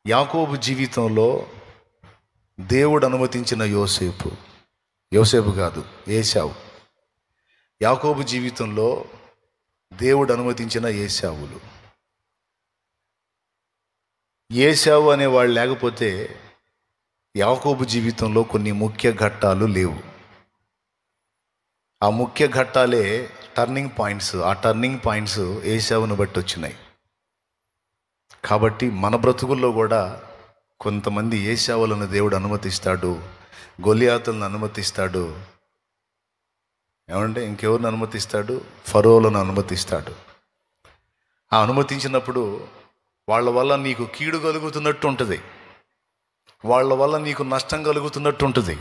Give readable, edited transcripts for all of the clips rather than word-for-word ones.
యాకోబు జీవితంలో దేవుడు అనుమతించిన యోసేపు కాదు, ఏశావు. యాకోబు జీవితంలో దేవుడు అనుమతించిన ఏశావులు. ఏశావు అనేవాళ్ళు లేకపోతే యాకోబు జీవితంలో కొన్ని ముఖ్య ఘట్టాలు లేవు. ఆ ముఖ్య ఘట్టాలే టర్నింగ్ పాయింట్స్. ఆ టర్నింగ్ పాయింట్స్ ఏశావును బట్టి వచ్చినాయి. కాబట్టి మన బ్రతుకుల్లో కూడా కొంతమంది ఏశావులను దేవుడు అనుమతిస్తాడు, గొలియాతులను అనుమతిస్తాడు. ఏమంటే ఇంకెవరిని అనుమతిస్తాడు? ఫరోలను అనుమతిస్తాడు. ఆ అనుమతించినప్పుడు వాళ్ళ వల్ల నీకు కీడు కలుగుతున్నట్టు ఉంటుంది, వాళ్ళ వల్ల నీకు నష్టం కలుగుతున్నట్టు ఉంటుంది,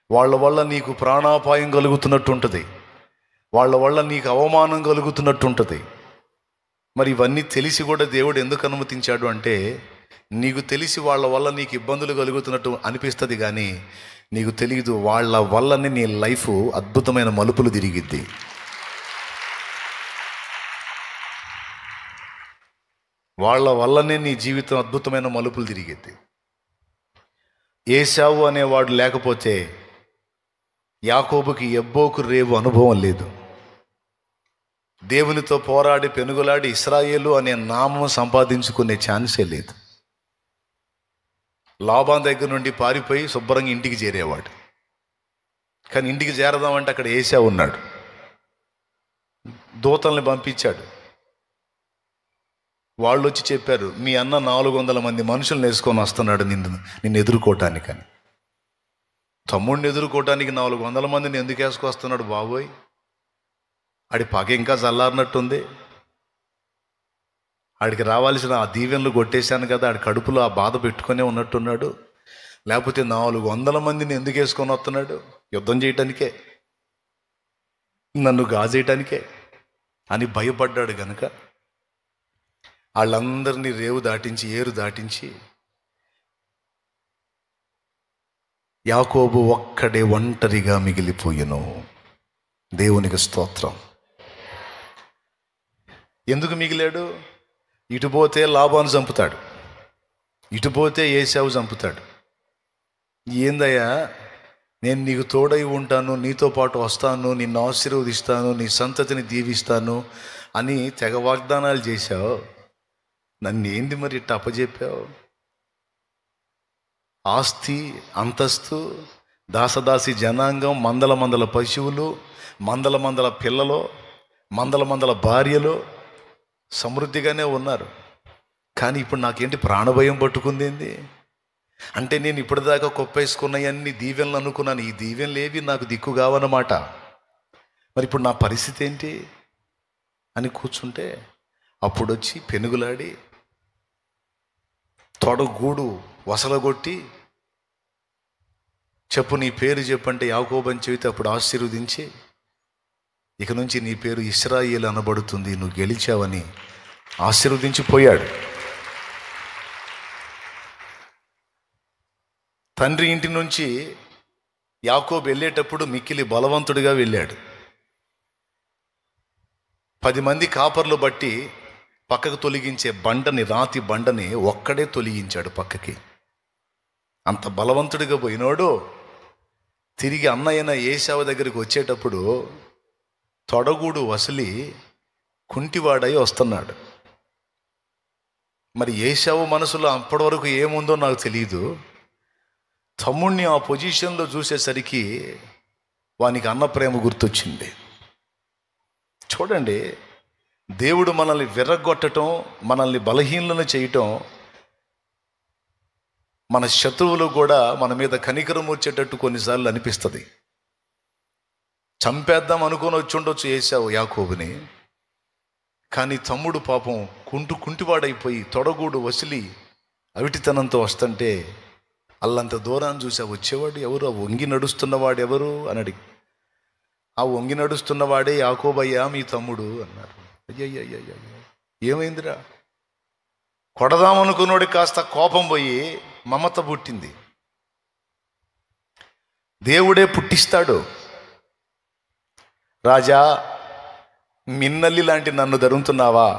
వాళ్ళ వల్ల నీకు ప్రాణాపాయం కలుగుతున్నట్టు ఉంటుంది, వాళ్ళ వల్ల నీకు అవమానం కలుగుతున్నట్టు ఉంటుంది. మరి ఇవన్నీ తెలిసి కూడా దేవుడు ఎందుకు అనుమతించాడు అంటే, నీకు తెలిసి వాళ్ళ వల్ల నీకు ఇబ్బందులు కలుగుతున్నట్టు అనిపిస్తుంది, కానీ నీకు తెలియదు వాళ్ళ వల్లనే నీ లైఫ్ అద్భుతమైన మలుపులు తిరిగిద్ది. వాళ్ళ వల్లనే నీ జీవితం అద్భుతమైన మలుపులు తిరిగిద్ది. ఏశావు అనేవాడు లేకపోతే యాకోబుకి ఎబ్బోకు రేవు అనుభవం లేదు. దేవునితో పోరాడి పెనుగులాడి ఇశ్రాయేలు అనే నామం సంపాదించుకునే ఛాన్సే లేదు. లాబాన్ దగ్గర నుండి పారిపోయి శుభ్రంగా ఇంటికి చేరేవాడు. కానీ ఇంటికి చేరదామంటే అక్కడ ఏశావు ఉన్నాడు. దూతల్ని పంపించాడు. వాళ్ళు వచ్చి చెప్పారు, మీ అన్న 400 మంది మనుషులను వేసుకొని వస్తున్నాడు నిన్ను ఎదుర్కోవటానికని. తమ్ముడిని ఎదుర్కోవటానికి 400 మందిని ఎందుకు వేసుకొస్తున్నాడు బాబోయ్? ఆడి పగ ఇంకా చల్లారినట్టుంది. ఆడికి రావాల్సిన ఆ దీవెనలు కొట్టేశాను కదా, ఆడి కడుపులో ఆ బాధ పెట్టుకునే ఉన్నట్టున్నాడు. లేకపోతే 400 మందిని ఎందుకు వేసుకొని వస్తున్నాడు? యుద్ధం చేయటానికే, నన్ను గాజేయటానికే అని భయపడ్డాడు గనుక వాళ్ళందరినీ రేవు దాటించి ఏరు దాటించి యాకోబు ఒక్కడే ఒంటరిగా మిగిలిపోయెను. దేవునికి స్తోత్రం. ఎందుకు మిగిలాడు? ఇటుపోతే లాబాను చంపుతాడు, ఇటుపోతే ఏశావు చంపుతాడు. ఏందయ్యా, నేను నీకు తోడై ఉంటాను, నీతో పాటు వస్తాను, నిన్ను ఆశీర్వదిస్తాను, నీ సంతతిని దీవిస్తాను అని తెగ వాగ్దానాలు చేశావు. నన్ను ఏంది మరి ఇట్ట అప్పచెప్పావు? ఆస్తి, అంతస్తు, దాసదాసి జనాంగం, మందల పశువులు, మందల పిల్లలు, మందల భార్యలు సమృద్ధిగానే ఉన్నారు. కానీ ఇప్పుడు నాకేంటి ప్రాణభయం పట్టుకుంది ఏంది అంటే, నేను ఇప్పటిదాకా కొప్పేసుకున్నవన్నీ దీవెనలు అనుకున్నాను. ఈ దీవెనలు ఏవి నాకు దిక్కు కావన్నమాట. మరి ఇప్పుడు నా పరిస్థితి ఏంటి అని కూర్చుంటే, అప్పుడు వచ్చి పెనుగులాడి తొడగూడు వసలగొట్టి, చెప్పు నీ పేరు చెప్పంటే యాకోబు అని చెబితే అప్పుడు ఆశీర్వదించి, ఇక నుంచి నీ పేరు ఇశ్రాయేలు అనబడుతుంది, నువ్వు గెలిచావని ఆశీర్వదించి పోయాడు. తండ్రి ఇంటి నుంచి యాకోబు వెళ్ళేటప్పుడు మిక్కిలి బలవంతుడిగా వెళ్ళాడు. 10 మంది కాపర్లు బట్టి పక్కకు తొలగించే బండని, రాతి బండని ఒక్కడే తొలగించాడు పక్కకి. అంత బలవంతుడిగా పోయినోడు తిరిగి అన్నయ్యన ఏశావు దగ్గరికి వచ్చేటప్పుడు తొడగూడు వసలి కుంటివాడై వస్తున్నాడు. మరి ఏశావు మనసులో అప్పటి వరకు ఏముందో నాకు తెలియదు. తమ్ముణ్ణి ఆ పొజిషన్లో చూసేసరికి వానికి అన్న ప్రేమ గుర్తొచ్చింది. చూడండి, దేవుడు మనల్ని విర్రగొట్టడం, మనల్ని బలహీనలను చేయటం, మన శత్రువులు కూడా మన మీద కనికరం వచ్చేటట్టు కొన్నిసార్లు అనిపిస్తుంది. చంపేద్దాం అనుకొని వచ్చి ఉండొచ్చు ఏశావు యాకోబుని, కానీ తమ్ముడు పాపం కుంటివాడైపోయి తొడగూడు వసిలి అవిటితనంతో వస్తుంటే అల్లంత దూరాన్ని చూసా వచ్చేవాడు ఎవరు, ఆ వంగి నడుస్తున్నవాడు ఎవరు అని అడిగి, ఆ వంగి నడుస్తున్నవాడే యాకోబయ్యా మీ తమ్ముడు అన్నారు. అయ్యయ్యయ్య, ఏమైందిరా? కొడదామనుకున్నోడి కాస్త కోపం పోయి మమత పుట్టింది. దేవుడే పుట్టిస్తాడు. రాజా, మిన్నల్లి లాంటి నన్ను ధరుతున్నావా?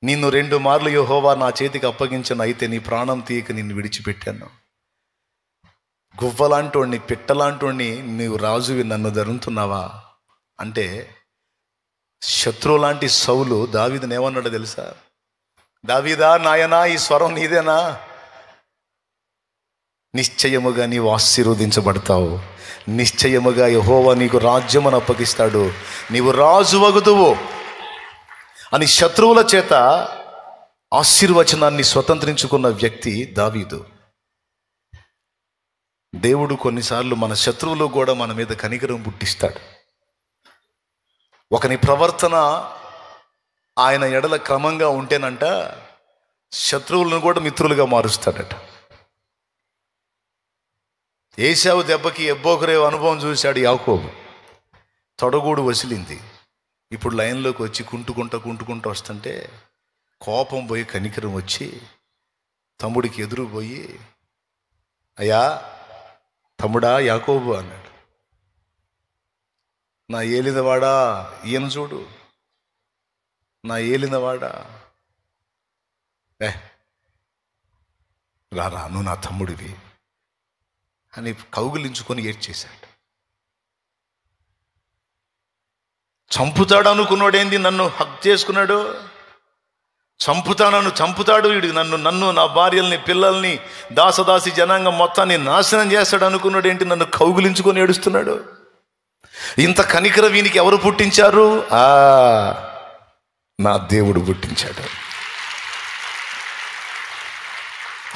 నిన్ను 2 మార్లు యెహోవా నా చేతికి అప్పగించను, అయితే నీ ప్రాణం తీయక నిన్ను విడిచిపెట్టాను. గువ్వలాంటోడిని, పిట్టలాంటోడిని నీవు రాజువి, నన్ను ధరుతున్నావా అంటే శత్రువు లాంటి సౌలు దావీదుని ఏమన్నాడో తెలుసా? దావీదా నాయనా, ఈ స్వరం నీదేనా? నిశ్చయముగా నీవు ఆశీర్వదించబడతావు, నిశ్చయముగా యెహోవా నీకు రాజ్యమును అప్పగిస్తాడు, నీవు రాజువగుదువు అని శత్రువుల చేత ఆశీర్వచనాన్ని స్వతంత్రించుకున్న వ్యక్తి దావీదు. దేవుడు కొన్నిసార్లు మన శత్రువులు కూడా మన మీద కనికరం పుట్టిస్తాడు. ఒకని ప్రవర్తన ఆయన ఎడల క్రమంగా ఉంటేనంట శత్రువులను కూడా మిత్రులుగా మారుస్తాడట. ఏశావు దెబ్బకి ఎబ్బోకరేవు అనుభవం చూశాడు యాకోబు. తొడగూడు వసిలింది. ఇప్పుడు లైన్లోకి వచ్చి కుంటుకుంటూ వస్తుంటే కోపం పోయి కనికరం వచ్చి తమ్ముడికి ఎదురు పోయి, అయ్యా తమ్ముడా యాకోబు అన్నాడు. నా ఏలినవాడా, ఈయన చూడు, నా ఏలినవాడా, రారా నువ్వు నా తమ్ముడివి అని కౌగిలించుకొని ఏడ్చేశాడు. చంపుతాడు అనుకున్నాడేంది, నన్ను హక్ చేసుకున్నాడు. చంపుతాడు వీడు, నన్ను నా భార్యల్ని, పిల్లల్ని, దాసదాసి జనాంగం మొత్తాన్ని నాశనం చేస్తాడు అనుకున్నాడు ఏంటి, నన్ను కౌగిలించుకొని ఏడుస్తున్నాడు. ఇంత కనికర వీనికి ఎవరు పుట్టించారు? నా దేవుడు పుట్టించాడు.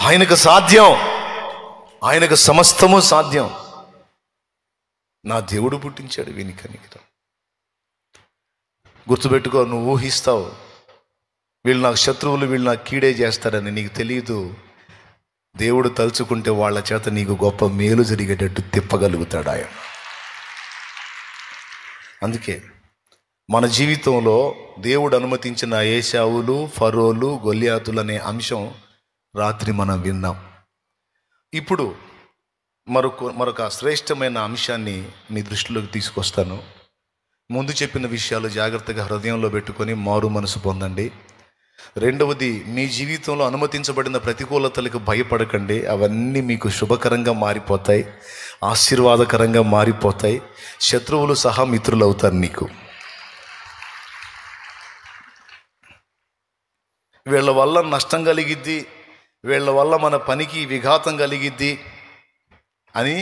ఆయనకు సాధ్యం, ఆయనకు సమస్తము సాధ్యం. నా దేవుడు పుట్టించాడు వీని కనికరం. గుర్తుపెట్టుకో, నువ్వు ఊహిస్తావు వీళ్ళు నాకు శత్రువులు, వీళ్ళు నాకు కీడే చేస్తారని. నీకు తెలియదు, దేవుడు తలుచుకుంటే వాళ్ళ చేత నీకు గొప్ప మేలు జరిగేటట్టు తిప్పగలుగుతాడు ఆయన. అందుకే మన జీవితంలో దేవుడు అనుమతించిన ఏశావులు, ఫరోలు, గొల్యాతులు అనే అంశం రాత్రి మనం విన్నాం. ఇప్పుడు మరొక శ్రేష్టమైన అంశాన్ని మీ దృష్టిలోకి తీసుకొస్తాను. ముందు చెప్పిన విషయాలు జాగ్రత్తగా హృదయంలో పెట్టుకొని మారు మనసు పొందండి. రెండవది, మీ జీవితంలో అనుమతించబడిన ప్రతికూలతలకు భయపడకండి. అవన్నీ మీకు శుభకరంగా మారిపోతాయి, ఆశీర్వాదకరంగా మారిపోతాయి. శత్రువులు సహా మిత్రులు అవుతారు నీకు. వీళ్ళ వల్ల నష్టం కలిగిద్ది, వీళ్ళ వల్ల మన పనికి విఘాతం కలిగిద్ది అని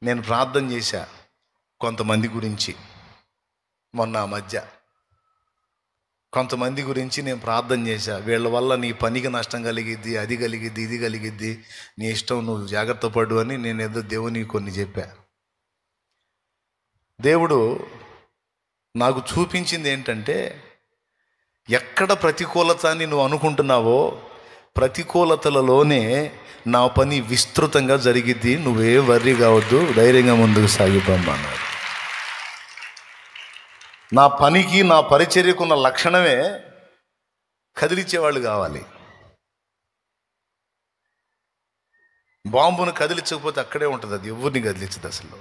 నేను ప్రార్థన చేశా కొంతమంది గురించి. మొన్న మధ్య కొంతమంది గురించి నేను ప్రార్థన చేశా. వీళ్ళ వల్ల నీ పనికి నష్టం కలిగిద్ది, అది కలిగిద్ది, ఇది కలిగిద్ది, నీ ఇష్టం, నువ్వు జాగ్రత్త పడు అని నేను ఏదో దేవునికి కొన్ని చెప్పా. దేవుడు నాకు చూపించింది ఏంటంటే, ఎక్కడ ప్రతికూలత అని నువ్వు అనుకుంటున్నావో ప్రతికూలతలలోనే నా పని విస్తృతంగా జరిగిద్ది, నువ్వే వర్రీ కావద్దు, ధైర్యంగా ముందుకు సాగిపోమన్నాడు. నా పనికి, నా పరిచర్యకున్న లక్షణమే కదిలించేవాళ్ళు కావాలి. బాంబును కదిలించకపోతే అక్కడే ఉంటుంది, అది ఎవరిని కదిలించదు అసలు.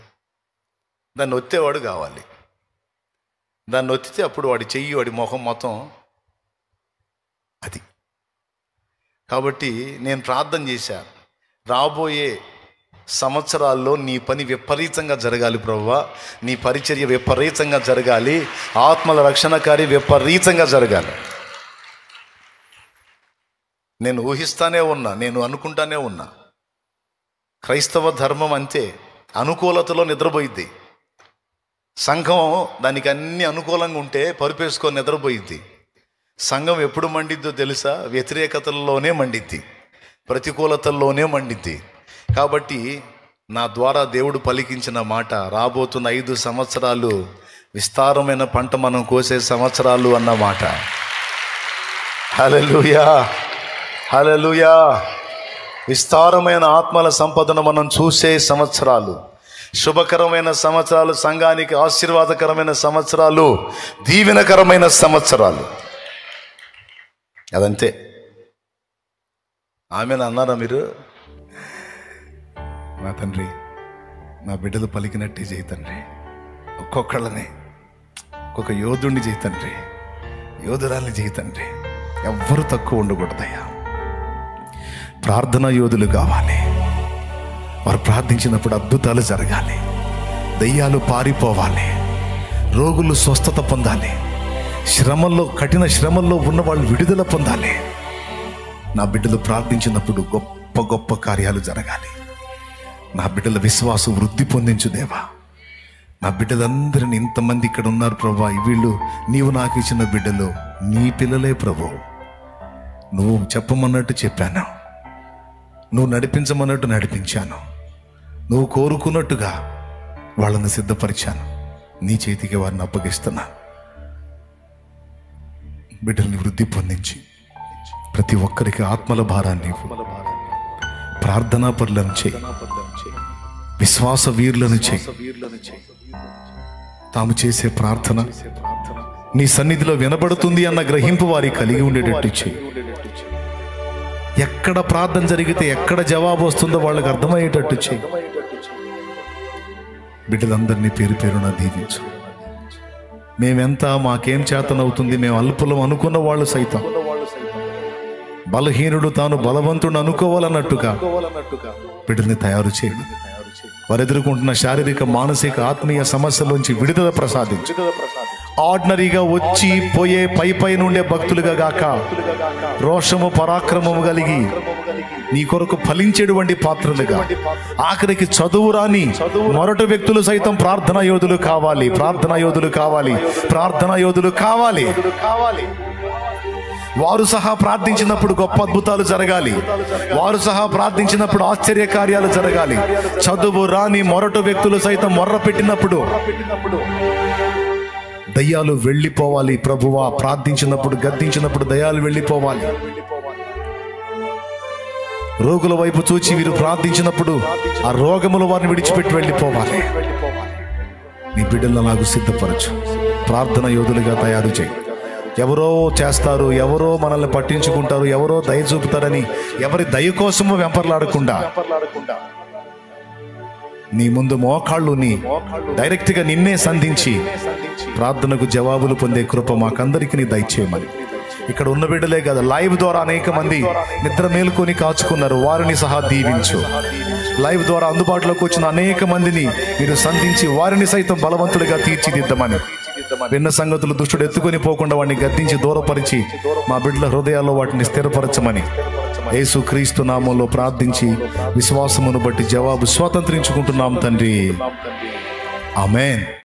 దాన్ని ఒత్తేవాడు కావాలి. దాన్ని ఒత్తితే అప్పుడు వాడి చెయ్యి, వాడి ముఖం మొత్తం అది. కాబట్టి నేను ప్రార్థన చేశా, రాబోయే సంవత్సరాల్లో నీ పని విపరీతంగా జరగాలి ప్రభువా, నీ పరిచర్య విపరీతంగా జరగాలి, ఆత్మల రక్షణ కార్యం విపరీతంగా జరగాలి. నేను ఊహిస్తానే ఉన్నా, నేను అనుకుంటానే ఉన్నా. క్రైస్తవ ధర్మం అంతే, అనుకూలతలో నిద్రపోయిద్ది. సంఘం దానికి అన్ని అనుకూలంగా ఉంటే పరుపేసుకొని నిద్రపోయిద్ది. సంఘం ఎప్పుడు మండిద్దో తెలుసా? వ్యతిరేకతల్లోనే మండిద్ది, ప్రతికూలతల్లోనే మండిద్ది. కాబట్టి నా ద్వారా దేవుడు పలికించిన మాట, రాబోతున్న 5 సంవత్సరాలు విస్తారమైన పంట మనం కోసే సంవత్సరాలు అన్నమాట. హల్లెలూయా, హల్లెలూయా. విస్తారమైన ఆత్మల సంపదను మనం చూసే సంవత్సరాలు, శుభకరమైన సంవత్సరాలు, సంఘానికి ఆశీర్వాదకరమైన సంవత్సరాలు, దీవెనకరమైన సంవత్సరాలు. అదంతే. ఆమెను అన్నారా మీరు? నా తండ్రి, నా బిడ్డలు పలికినట్టే చేయి తండ్రి, ఒక్కొక్కళ్ళని ఒక్కొక్క యోధుడిని చేయి తండ్రి, యోధురాల్ని చేయి తండ్రి. ఎవ్వరూ తక్కువ ఉండకూడదయ్యా. ప్రార్థనా యోధులు కావాలి. వారు ప్రార్థించినప్పుడు అద్భుతాలు జరగాలి, దయ్యాలు పారిపోవాలి, రోగులు స్వస్థత పొందాలి, శ్రమల్లో, కఠిన శ్రమల్లో ఉన్న వాళ్ళు విడుదల పొందాలి. నా బిడ్డలు ప్రార్థించినప్పుడు గొప్ప గొప్ప కార్యాలు జరగాలి. నా బిడ్డల విశ్వాసం వృద్ధి పొందించు దేవా. నా బిడ్డలందరినీ, ఇంతమంది ఇక్కడ ఉన్నారు ప్రభా, వీళ్ళు నీవు నాకు ఇచ్చిన బిడ్డలు నీ పిల్లలే ప్రభు. నువ్వు చెప్పమన్నట్టు చెప్పాను, నువ్వు నడిపించమన్నట్టు నడిపించాను, నువ్వు కోరుకున్నట్టుగా వాళ్ళని సిద్ధపరిచాను. నీ చేతికి వారిని అప్పగిస్తున్నా. బిడ్డల్ని వృద్ధి పొందించి ప్రతి ఒక్కరికి ఆత్మల భారాన్ని, ప్రార్థనా పరులను చేయి, విశ్వాస వీరులను చేయి. తాము చేసే ప్రార్థన నీ సన్నిధిలో వినబడుతుంది అన్న గ్రహింపు వారి కలిగి ఉండేటట్టు చేయి. ఎక్కడ ప్రార్థన జరిగితే ఎక్కడ జవాబు వస్తుందో వాళ్ళకి అర్థమయ్యేటట్టు చేయి. బిడ్డలందరినీ పేరు పేరున దీవించు. మేమెంత, మాకేం చేతనవుతుంది, మేము అల్పులం అనుకున్న వాళ్ళు సైతం, బలహీనుడు తాను బలవంతుడు అనుకోవాలన్నట్టుగా బిడ్డల్ని తయారు చేయండి. వారు ఎదుర్కొంటున్న శారీరక, మానసిక, ఆత్మీయ సమస్యలోంచి విడుదల ప్రసాదించు. ఆర్డినరీగా వచ్చి పోయే పై నుండే భక్తులుగా గాక, రోషము పరాక్రమము కలిగి నీ కొరకు ఫలించేటువంటి పాత్రలుగా, ఆఖరికి చదువు రాని మొరటి వ్యక్తులు సైతం ప్రార్థనా యోధులు కావాలి, ప్రార్థనా యోధులు కావాలి, ప్రార్థనా యోధులు కావాలి. వారు సహా ప్రార్థించినప్పుడు గొప్ప అద్భుతాలు జరగాలి. వారు సహా ప్రార్థించినప్పుడు ఆశ్చర్య కార్యాలు జరగాలి. చదువు రాని మొరటు వ్యక్తులు సైతం మొర్ర పెట్టినప్పుడు దయ్యాలు వెళ్ళిపోవాలి ప్రభువా. ప్రార్థించినప్పుడు, గద్దించినప్పుడు దయ్యాలు వెళ్ళిపోవాలి. రోగుల వైపు చూచి వీరు ప్రార్థించినప్పుడు ఆ రోగములు వారిని విడిచిపెట్టి వెళ్ళిపోవాలి. నీ బిడ్డలను నాకు సిద్ధపరచు. ప్రార్థన యోధులుగా తయారు చేయి. ఎవరో చేస్తారు, ఎవరో మనల్ని పట్టించుకుంటారు, ఎవరో దయ చూపుతారని ఎవరి దయ కోసమో వెంపర్లాడకుండా నీ ముందు మోకాళ్ళు డైరెక్ట్గా నిన్నే సంధించి ప్రార్థనకు జవాబులు పొందే కృప మాకందరికీ నీ దయచేయమని. ఇక్కడ ఉన్న బిడ్డలే కదా, లైవ్ ద్వారా అనేక మంది నిద్ర మేలుకొని కాచుకున్నారు, వారిని సహా దీవించు. లైవ్ ద్వారా అందుబాటులోకి వచ్చిన అనేక మందిని మీరు సంధించి వారిని సైతం బలవంతుడిగా తీర్చిదిద్దమని. విన్న సంగతులు దుష్టుడు ఎత్తుకొని పోకుండా వాడిని గద్దించి దూరపరిచి మా బిడ్డల హృదయాల్లో వాటిని స్థిరపరచమని యేసు క్రీస్తు నామంలో ప్రార్థించి విశ్వాసమును బట్టి జవాబు స్వతంత్రించుకుంటున్నాం తండ్రి. ఆమేన్.